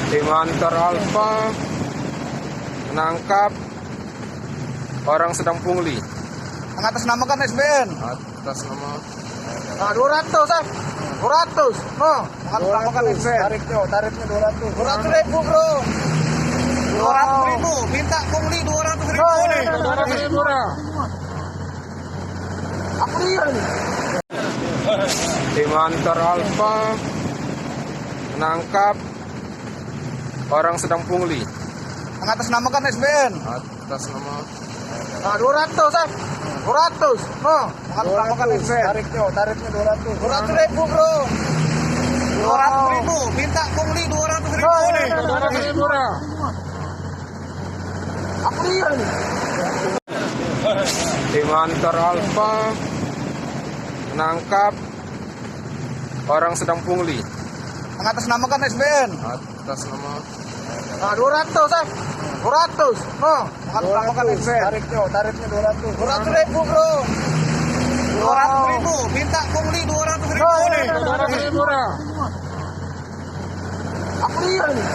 Tim Hunter Alpha menangkap orang sedang pungli. Mengatasnamakan SBN. Atas nama 200, 200. No, mengatasnamakan SBN. Tarifnya 200. 200 ribu, bro. 200 ribu. Minta pungli 200 ribu nih. 200 ribu dah. Aku lihat nih. Tim Hunter Alpha menangkap orang sedang pungli. Mengatasnamakan SBN. Atas nama 200, 200. No, mengatasnamakan SBN. Tarifnya 200. 200 ribu, bro. 200 ribu. Minta pungli 200 ribu nih. 200 ribu dah. Aku lihat nih. Tim Hunter Alpha menangkap orang sedang pungli. Mengatasnamakan SBN. Atas nama 200, 200. No, mengatasnamakan SBN. Tarifnya 200. 200 ribu, bro. 200 ribu. Minta pungli 200 ribu nih. 200 ribu dah. Aku lihat nih.